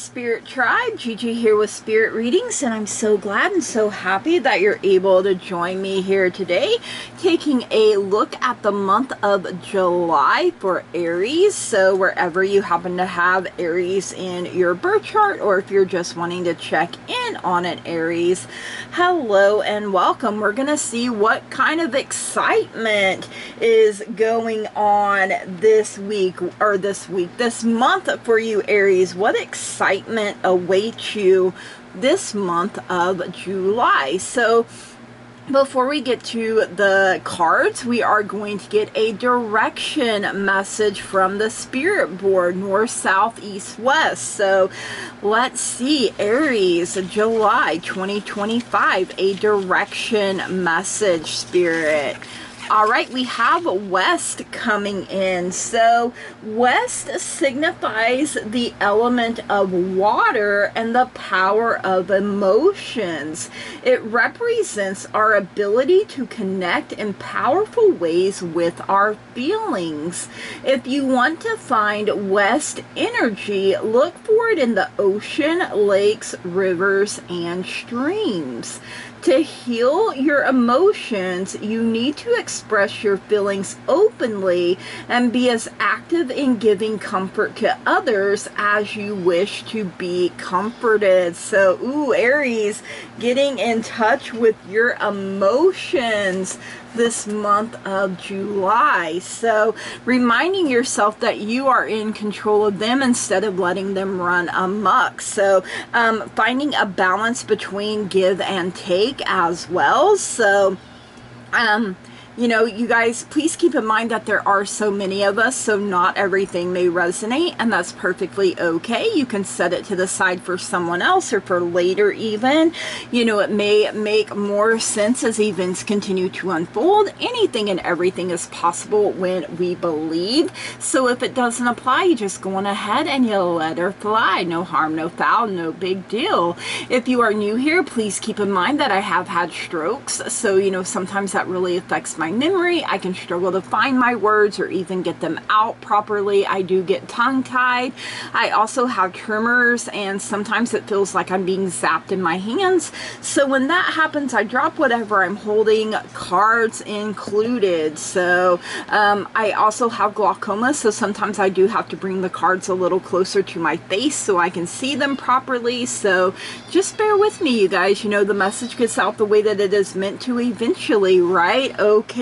Spirit Tribe, Gigi here with Spirit Readings, and I'm so glad and so happy that you're able to join me here today, taking a look at the month of July for Aries. So wherever you happen to have Aries in your birth chart, or if you're just wanting to check in on an Aries, hello and welcome. We're going to see what kind of excitement is going on this month for you, Aries. What excitement awaits you this month of July? So before we get to the cards, we are going to get a direction message from the spirit board, north, south, east, west. So let's see, Aries, July 2025, a direction message, spirit. All right, we have West coming in. So West signifies the element of water and the power of emotions. It represents our ability to connect in powerful ways with our feelings. If you want to find West energy, look for it in the ocean, lakes, rivers, and streams. To heal your emotions, you need to express your feelings openly and be as active in giving comfort to others as you wish to be comforted. So, Aries, getting in touch with your emotions this month of July. So reminding yourself that you are in control of them instead of letting them run amok. So finding a balance between give and take as well. So you know, you guys, please keep in mind that there are so many of us, so not everything may resonate, and that's perfectly okay. You can set it to the side for someone else or for later even. You know, it may make more sense as events continue to unfold. Anything and everything is possible when we believe. So if it doesn't apply, you just go on ahead and you let her fly. No harm, no foul, no big deal. If you are new here, please keep in mind that I have had strokes. So, you know, sometimes that really affects my memory. I can struggle to find my words or even get them out properly. I do get tongue-tied. I also have tremors, and sometimes it feels like I'm being zapped in my hands. So when that happens, I drop whatever I'm holding, cards included. So I also have glaucoma, so sometimes I do have to bring the cards a little closer to my face so I can see them properly. So just bear with me, you guys. You know, the message gets out the way that it is meant to eventually, right? Okay.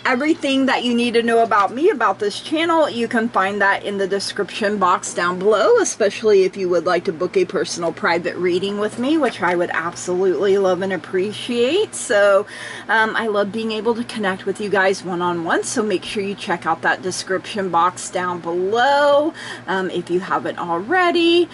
Everything that you need to know about me, about this channel, you can find that in the description box down below, especially if you would like to book a personal private reading with me, which I would absolutely love and appreciate. So I love being able to connect with you guys one-on-one, so make sure you check out that description box down below if you haven't already.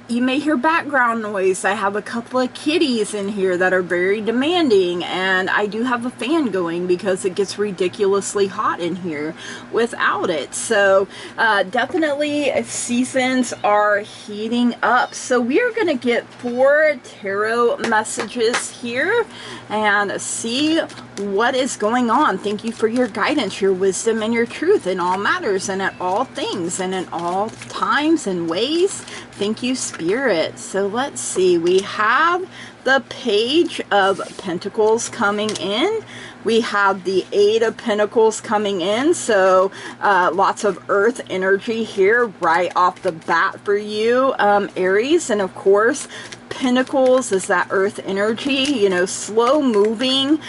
You may hear background noise. I have a couple of kitties in here that are very demanding, and I do have a fan going because it gets ridiculously hot in here without it. So definitely seasons are heating up. So we are going to get 4 tarot messages here and see what is going on. Thank you for your guidance, your wisdom, and your truth in all matters and at all things and in all times and ways. Thank you, Spirit. So let's see. We have the Page of Pentacles coming in. We have the 8 of Pentacles coming in. So lots of earth energy here right off the bat for you, Aries. And of course, Pentacles is that earth energy, you know, slow moving.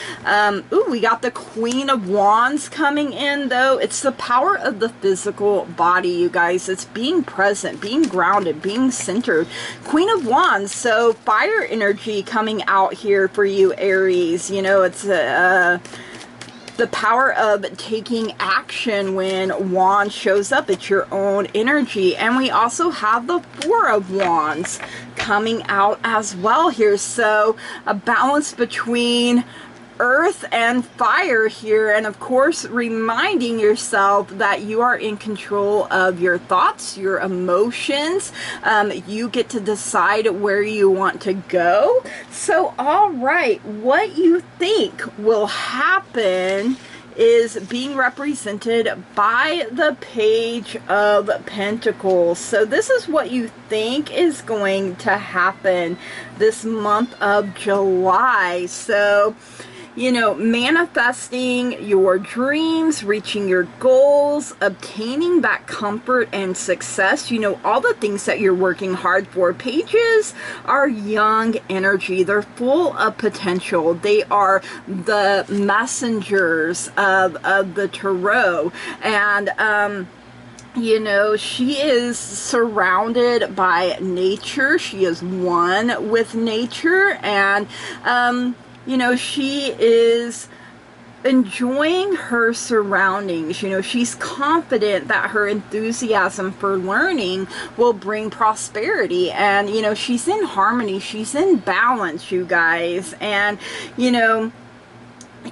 We got the Queen of Wands coming in, though. It's the power of the physical body, you guys. It's being present, being grounded, being centered. Queen of Wands, so fire energy coming out here for you, Aries. You know, it's the power of taking action when Wand shows up. It's your own energy. And we also have the 4 of Wands coming out as well here. So a balance between earth and fire here, and of course reminding yourself that you are in control of your thoughts, your emotions. You get to decide where you want to go. So all right, what you think will happen is being represented by the Page of Pentacles. So this is what you think is going to happen this month of July. So, you know, manifesting your dreams, reaching your goals, obtaining that comfort and success, you know, all the things that you're working hard for. Pages are young energy. They're full of potential. They are the messengers of the tarot. And, you know, she is surrounded by nature. She is one with nature. And, you know, she is enjoying her surroundings. You know, she's confident that her enthusiasm for learning will bring prosperity. And, you know, she's in harmony. She's in balance, you guys. And, you know,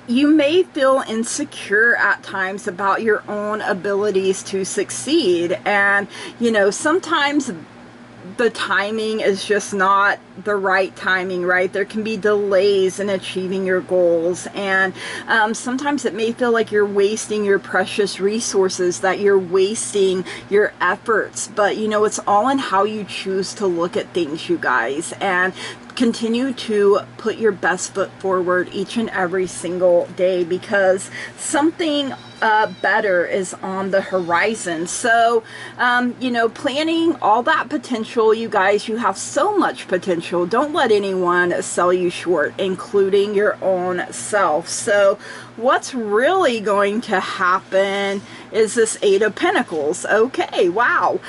you may feel insecure at times about your own abilities to succeed. And, you know, sometimes the timing is just not the right timing, right? There can be delays in achieving your goals, and sometimes it may feel like you're wasting your precious resources, that you're wasting your efforts. But you know, it's all in how you choose to look at things, you guys, and continue to put your best foot forward each and every single day, because something better is on the horizon. So, you know, planning all that potential, you guys, you have so much potential. Don't let anyone sell you short, including your own self. So what's really going to happen is this Eight of Pentacles. Okay, wow.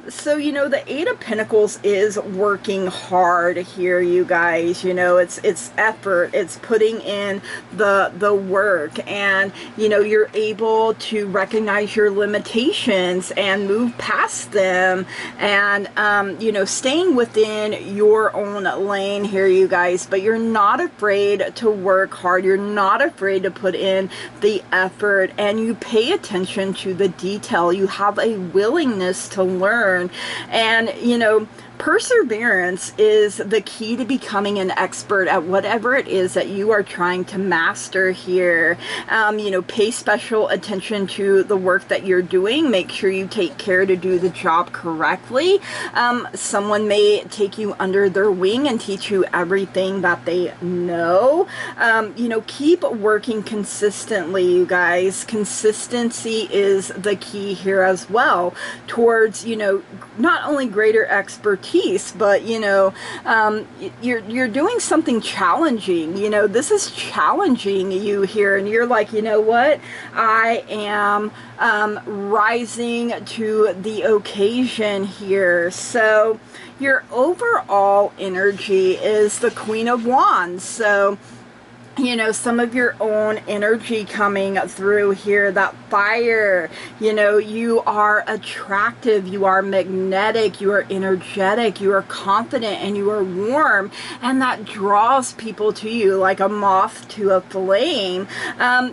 So, you know, the Eight of Pentacles is working hard here, you guys. You know, it's effort. It's putting in the work, and, you know, you're able to recognize your limitations and move past them, and, you know, staying within your own lane here, you guys. But you're not afraid to work hard. You're not afraid to put in the effort, and you pay attention to the detail. You have a willingness to learn, and, you know, perseverance is the key to becoming an expert at whatever it is that you are trying to master here. You know, pay special attention to the work that you're doing. Make sure you take care to do the job correctly. Someone may take you under their wing and teach you everything that they know. You know, keep working consistently, you guys. Consistency is the key here as well towards, you know, not only greater expertise, but, you know, you're doing something challenging. You know, this is challenging you here, and you're like, you know what, I am rising to the occasion here. So your overall energy is the Queen of Wands. So, you know, some of your own energy coming through here, that fire. You know, you are attractive, you are magnetic, you are energetic, you are confident, and you are warm, and that draws people to you like a moth to a flame.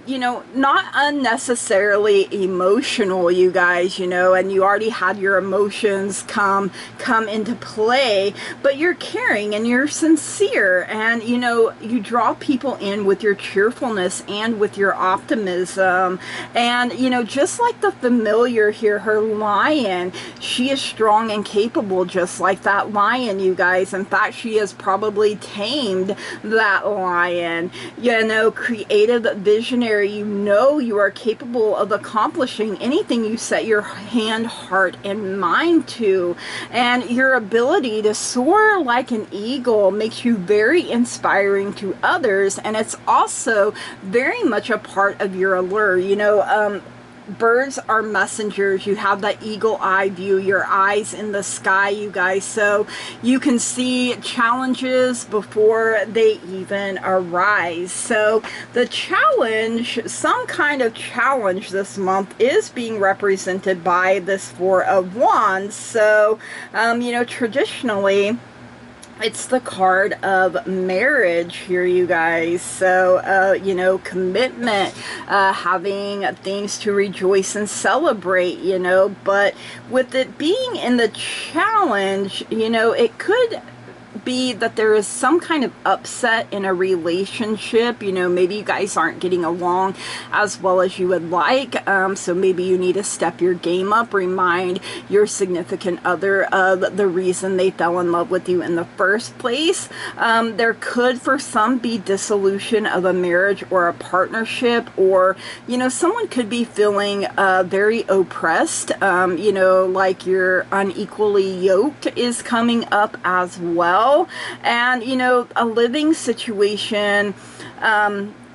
You know, not unnecessarily emotional, you guys, you know, and you already had your emotions come into play, but you're caring and you're sincere, and, you know, you draw people in with your cheerfulness and with your optimism. And, you know, just like the familiar here, her lion, she is strong and capable, just like that lion, you guys. In fact, she has probably tamed that lion. You know, creative, visionary, you know, you are capable of accomplishing anything you set your hand, heart, and mind to. And your ability to soar like an eagle makes you very inspiring to others, and it's also very much a part of your allure. You know, birds are messengers. You have that eagle eye view, your eyes in the sky, you guys, so you can see challenges before they even arise. So the challenge, some kind of challenge this month, is being represented by this Four of Wands. So, you know, traditionally, it's the card of marriage here, you guys. So, you know, commitment, having things to rejoice and celebrate, you know, but with it being in the challenge, you know, it could be that there is some kind of upset in a relationship. You know, maybe you guys aren't getting along as well as you would like. So maybe you need to step your game up, remind your significant other of the reason they fell in love with you in the first place. There could, for some, be dissolution of a marriage or a partnership, or, you know, someone could be feeling very oppressed, you know, like you're unequally yoked is coming up as well. And, you know, a living situation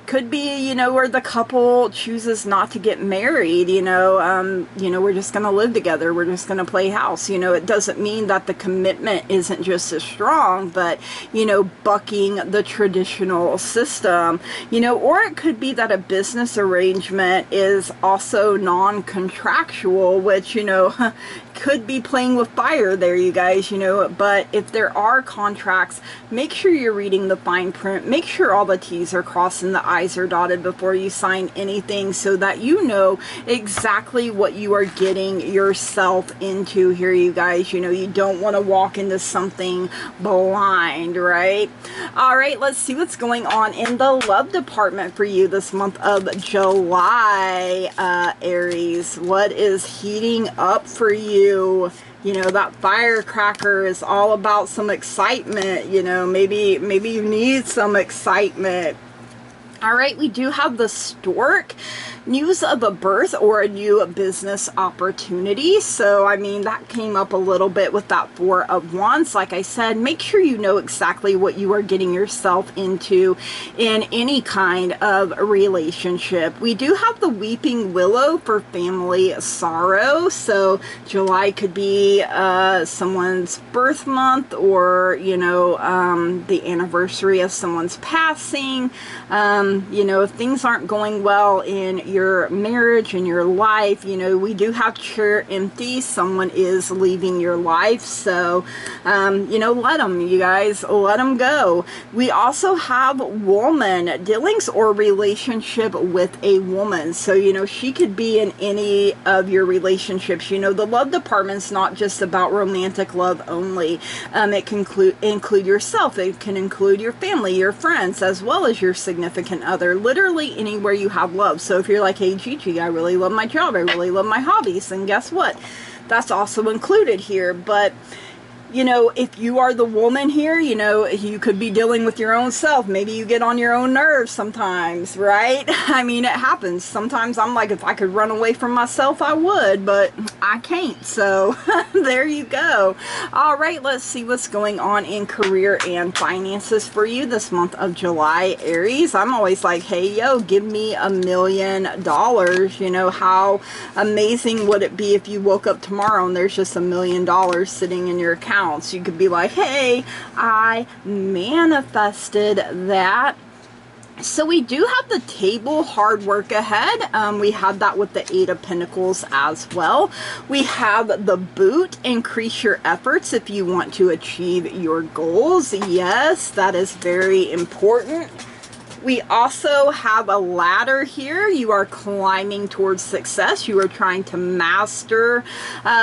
could be, you know, where the couple chooses not to get married. You know, we're just going to live together. We're just going to play house. You know, it doesn't mean that the commitment isn't just as strong, but, you know, bucking the traditional system, you know, or it could be that a business arrangement is also non-contractual, which, you know, could be playing with fire there, you guys, you know. But if there are contracts, make sure you're reading the fine print. Make sure all the T's are crossed and the I's are dotted before you sign anything, so that you know exactly what you are getting yourself into here, you guys. You know, you don't want to walk into something blind, right? All right, let's see what's going on in the love department for you this month of July, Aries. What is heating up for you? You know, that firecracker is all about some excitement. You know, maybe you need some excitement. All right, we do have the Stork. News of a birth or a new business opportunity. So, I mean, that came up a little bit with that Four of Wands. Like I said, make sure you know exactly what you are getting yourself into in any kind of relationship. We do have the Weeping Willow for family sorrow. So, July could be someone's birth month, or, you know, the anniversary of someone's passing. You know, if things aren't going well in your marriage and your life, you know, we do have chair empty. Someone is leaving your life. So, you know, let them, you guys, let them go. We also have woman, dealings or relationship with a woman. So, you know, she could be in any of your relationships. You know, the love department's not just about romantic love only. It can include yourself. It can include your family, your friends, as well as your significant other. Literally anywhere you have love. So if you're like, hey Gigi, I really love my job, I really love my hobbies, and guess what, that's also included here. But you know, if you are the woman here, you know, you could be dealing with your own self. Maybe you get on your own nerves sometimes, right? I mean, it happens. Sometimes I'm like, if I could run away from myself, I would, but I can't. So there you go. All right, let's see what's going on in career and finances for you this month of July, Aries. I'm always like, hey, yo, give me $1 million. You know, how amazing would it be if you woke up tomorrow and there's just $1 million sitting in your account? So you could be like, hey, I manifested that. So we do have the table, hard work ahead. We had that with the Eight of Pentacles as well. We have the boot, increase your efforts if you want to achieve your goals. Yes, that is very important. We also have a ladder here. You are climbing towards success. You are trying to master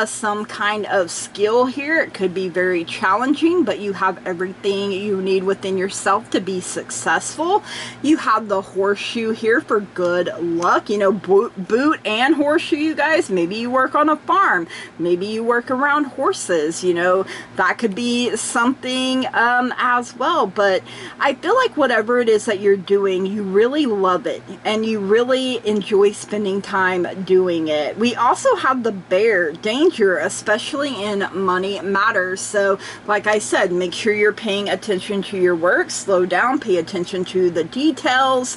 some kind of skill here. It could be very challenging, but you have everything you need within yourself to be successful. You have the horseshoe here for good luck. You know, boot and horseshoe, you guys. Maybe you work on a farm. Maybe you work around horses. You know, that could be something as well. But I feel like whatever it is that you're doing, you really love it and you really enjoy spending time doing it. We also have the bear, danger, especially in money matters. So like I said, make sure you're paying attention to your work, slow down, pay attention to the details,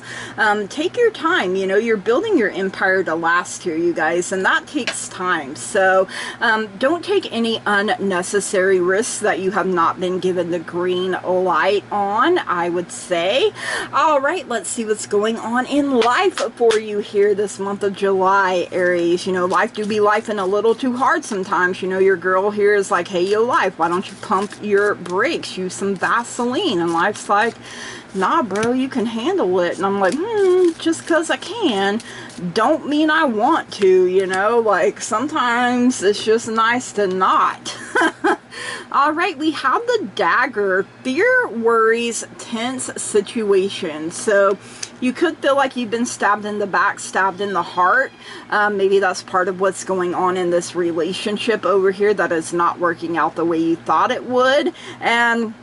take your time. You know, you're building your empire to last here, you guys, and that takes time. So don't take any unnecessary risks that you have not been given the green light on, I would say. All right, let's see what's going on in life for you here this month of July, Aries. You know, life do be lifing a little too hard sometimes. You know, your girl here is like, hey, yo, life, why don't you pump your brakes? Use some Vaseline. And life's like, nah, bro, you can handle it. And I'm like, just because I can don't mean I want to, you know, like sometimes it's just nice to not. All right, we have the dagger. Fear, worries, tense situations. So you could feel like you've been stabbed in the back, stabbed in the heart. Maybe that's part of what's going on in this relationship over here that is not working out the way you thought it would. And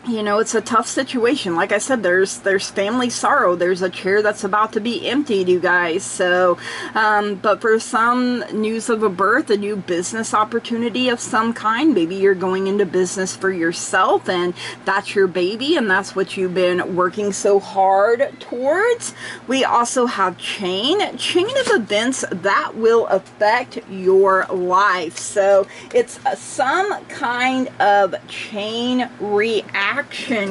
you know, it's a tough situation. Like I said, there's family sorrow. There's a chair that's about to be emptied, you guys. So, but for some, news of a birth, a new business opportunity of some kind. Maybe you're going into business for yourself and that's your baby and that's what you've been working so hard towards. We also have chain of events that will affect your life. So it's some kind of chain reaction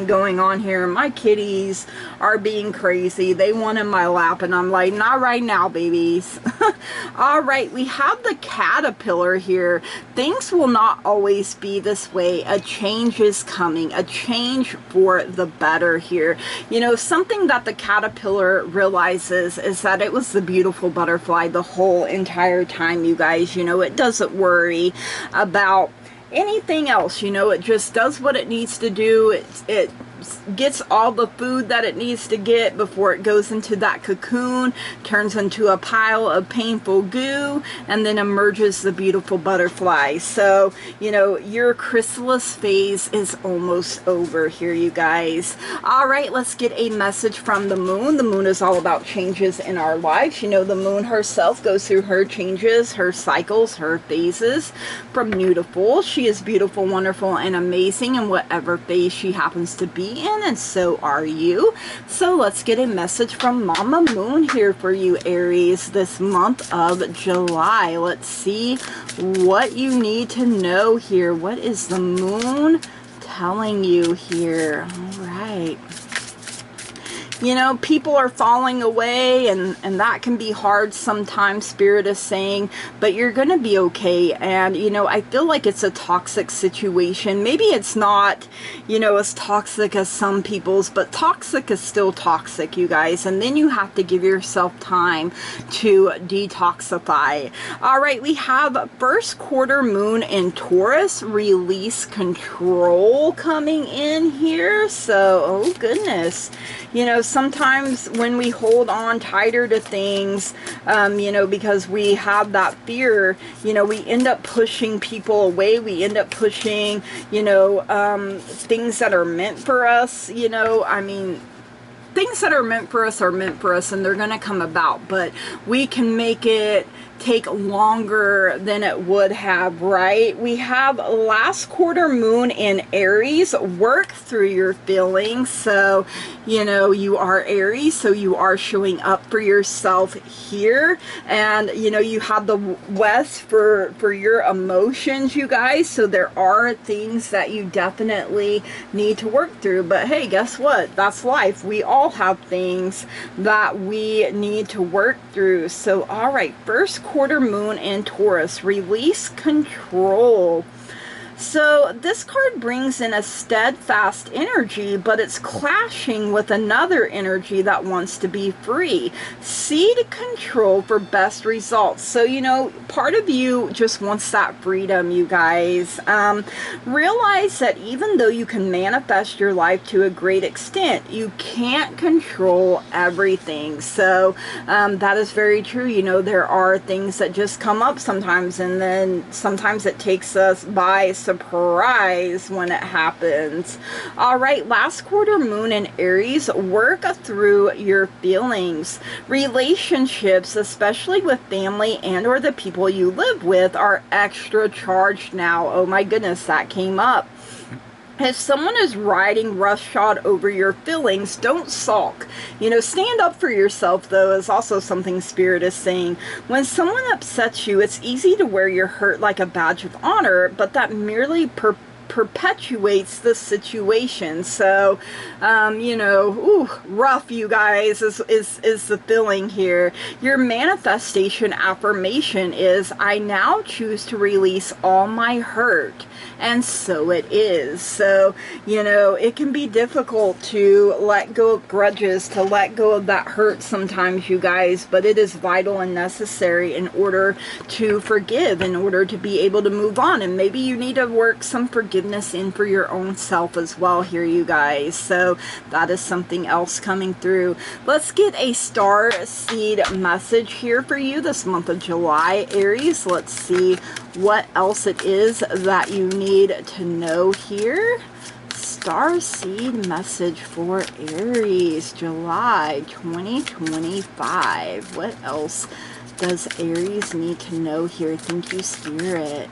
going on here. My kitties are being crazy. They want in my lap and I'm like, not right now, babies. All right, we have the caterpillar here. Things will not always be this way. A change is coming, a change for the better here. You know, something that the caterpillar realizes is that it was the beautiful butterfly the whole entire time, you guys. You know, it doesn't worry about anything else. You know, it just does what it needs to do. It gets all the food that it needs to get before it goes into that cocoon, turns into a pile of painful goo, and then emerges the beautiful butterfly. So, you know, your chrysalis phase is almost over here, you guys. All right, let's get a message from the moon. The moon is all about changes in our lives. You know, the moon herself goes through her changes, her cycles, her phases from new to full. She is beautiful, wonderful, and amazing in whatever phase she happens to be in, and so are you. So let's get a message from Mama Moon here for you, Aries, this month of July. Let's see what you need to know here. What is the moon telling you here? All right. You know, people are falling away and that can be hard sometimes, Spirit is saying, but you're going to be okay. And, you know, I feel like it's a toxic situation. Maybe it's not, you know, as toxic as some people's, but toxic is still toxic, you guys. And then you have to give yourself time to detoxify. All right, we have first quarter moon in Taurus, release control coming in here. So, oh goodness, you know, sometimes when we hold on tighter to things, you know, because we have that fear, you know, we end up pushing people away. We end up pushing, you know, things that are meant for us, you know, I mean, things that are meant for us and they're going to come about, but we can make it take longer than it would have, right? We have last quarter moon in Aries. Work through your feelings. So, you know, you are Aries, so you are showing up for yourself here. And, you know, you have the West for your emotions, you guys. So there are things that you definitely need to work through. But hey, guess what? That's life. We all have things that we need to work through. So, all right, first quarter moon in Taurus, release control. So this card brings in a steadfast energy, but it's clashing with another energy that wants to be free. Seed control for best results. So, you know, part of you just wants that freedom, you guys. Realize that even though you can manifest your life to a great extent, you can't control everything. So that is very true. You know, there are things that just come up sometimes, and then sometimes it takes us by surprise when it happens. All right, last quarter moon in Aries, work through your feelings. Relationships, especially with family and or the people you live with, are extra charged now. Oh my goodness, that came up. If someone is riding roughshod over your feelings, don't sulk. You know, stand up for yourself, though, is also something Spirit is saying. When someone upsets you, it's easy to wear your hurt like a badge of honor, but that merely perpetuates the situation. So, you know, ooh, rough, you guys, is the feeling here. Your manifestation affirmation is, I now choose to release all my hurt and so it is. So, you know, it can be difficult to let go of grudges, to let go of that hurt sometimes, you guys, but it is vital and necessary in order to forgive, in order to be able to move on. And maybe you need to work some forgiveness in for your own self as well here, you guys. So that is something else coming through. Let's get a star seed message here for you this month of July, Aries. Let's see what else it is that you need to know here. Star seed message for Aries, July 2025. What else does Aries need to know here? Thank you, Spirit.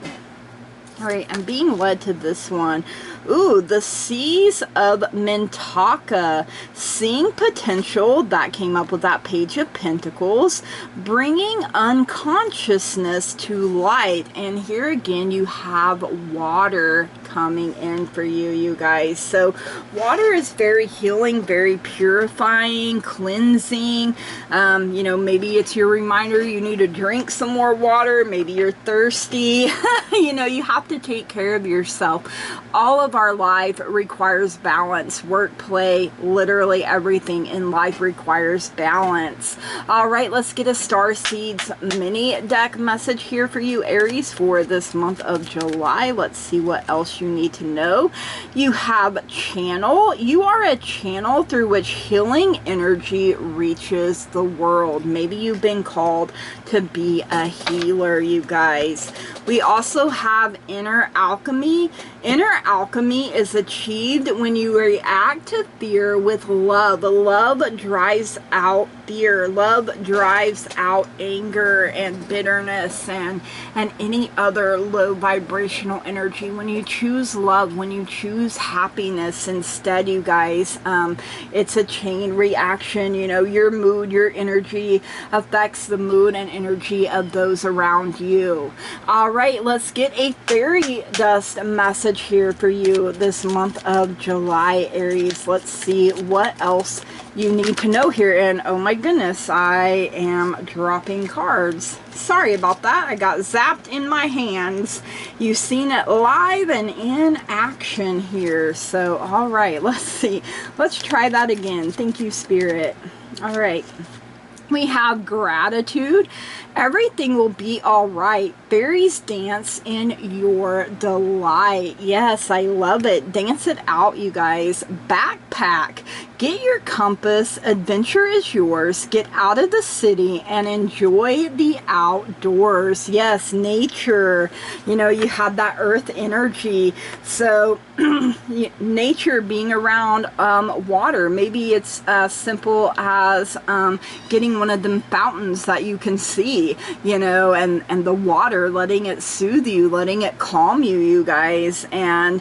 All right, I'm being led to this one. Ooh, the Seas of Mintaka. Seeing potential, that came up with that Page of Pentacles. Bringing unconsciousness to light. And here again, you have water coming in for you, you guys. So water is very healing, very purifying, cleansing. You know, maybe it's your reminder you need to drink some more water. Maybe you're thirsty. You know, you have to take care of yourself. All of our life requires balance. Work, play, literally everything in life requires balance. All right, let's get a Star Seeds mini deck message here for you, Aries, for this month of July. Let's see what else you need to know. You have channel. You are a channel through which healing energy reaches the world. Maybe you've been called to be a healer, you guys. We also have inner alchemy. Inner alchemy is achieved when you react to fear with love. Love drives out fear. Love drives out anger and bitterness and any other low vibrational energy. When you choose love, when you choose happiness instead, you guys, it's a chain reaction. You know, your mood, your energy affects the mood and energy of those around you. All right, let's get a fairy dust message here for you this month of July, Aries. Let's see what else you need to know here. And oh my goodness, I am dropping cards. Sorry about that. I got zapped in my hands. You've seen it live and in action here. So all right, let's see. Let's try that again. Thank you, Spirit. All right. We have gratitude. Everything will be all right. Fairies dance in your delight. Yes, I love it. Dance it out, you guys. Backpack. Get your compass. Adventure is yours. Get out of the city and enjoy the outdoors. Yes, nature. You know, you have that earth energy. So nature, being around water. Maybe it's as simple as getting one of them fountains that you can see, you know, and the water, letting it soothe you, letting it calm you, you guys. And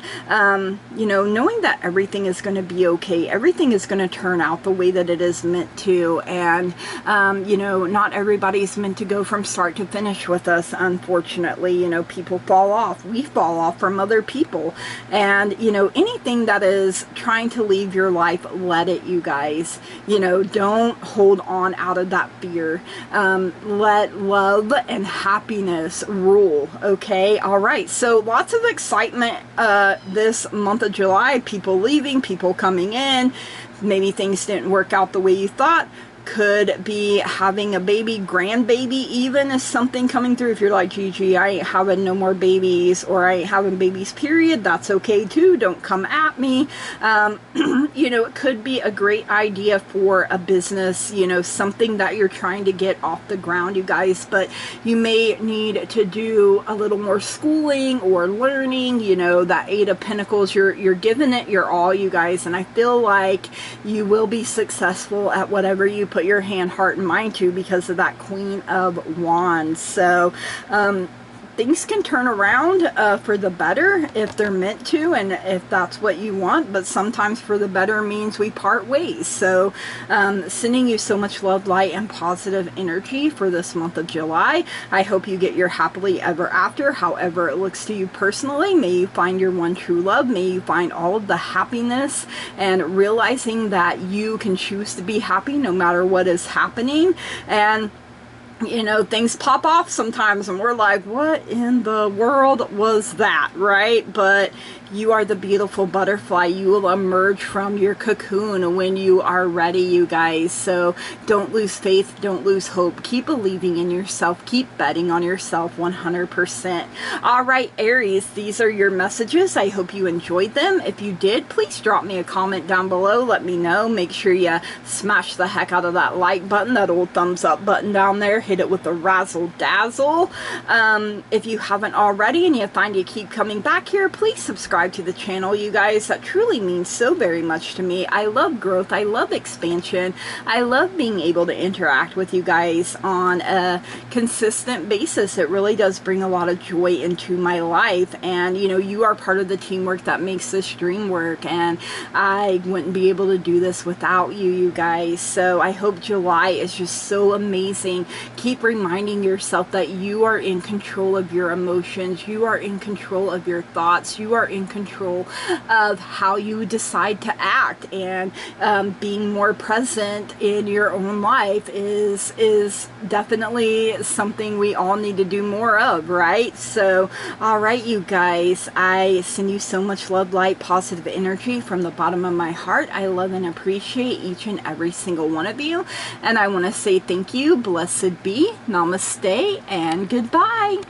you know, knowing that everything is going to be okay. Everything is going to turn out the way that it is meant to. And you know, not everybody's meant to go from start to finish with us, unfortunately. You know, people fall off. We fall off from other people. And you know, anything that is trying to leave your life, let it, you guys. You know, don't hold on out of that fear. Let love and happiness rule. Okay. All right. So lots of excitement this month of July. People leaving, people coming in. Maybe things didn't work out the way you thought. Could be having a baby, grandbaby even is something coming through. If you're like, Gigi, I ain't having no more babies, or I ain't having babies, period, that's okay too. Don't come at me. You know, it could be a great idea for a business, you know, something that you're trying to get off the ground, you guys, but you may need to do a little more schooling or learning. You know, that Eight of Pentacles, you're giving it your all, you guys, and I feel like you will be successful at whatever you put your hand, heart, and mind to, because of that Queen of Wands. So things can turn around for the better if they're meant to, and if that's what you want, but sometimes for the better means we part ways. So sending you so much love, light, and positive energy for this month of July. I hope you get your happily ever after, however it looks to you personally. May you find your one true love. May you find all of the happiness, and realizing that you can choose to be happy no matter what is happening. And you know, things pop off sometimes and we're like, what in the world was that, right? But you are the beautiful butterfly. You will emerge from your cocoon when you are ready, you guys. So don't lose faith, don't lose hope. Keep believing in yourself. Keep betting on yourself 100%. All right, Aries, these are your messages. I hope you enjoyed them. If you did, please drop me a comment down below. Let me know. Make sure you smash the heck out of that like button, that old thumbs up button down there. Hit it with the razzle dazzle. If you haven't already and you find you keep coming back here, please subscribe to the channel, you guys. That truly means so very much to me. I love growth. I love expansion. I love being able to interact with you guys on a consistent basis. It really does bring a lot of joy into my life, and you know, you are part of the teamwork that makes this dream work, and I wouldn't be able to do this without you, you guys. So I hope July is just so amazing. Keep reminding yourself that you are in control of your emotions, you are in control of your thoughts, you are in control of how you decide to act, and being more present in your own life is definitely something we all need to do more of, right? So all right, you guys, I send you so much love, light, positive energy from the bottom of my heart. I love and appreciate each and every single one of you, and I want to say thank you, blessed be, namaste, and goodbye.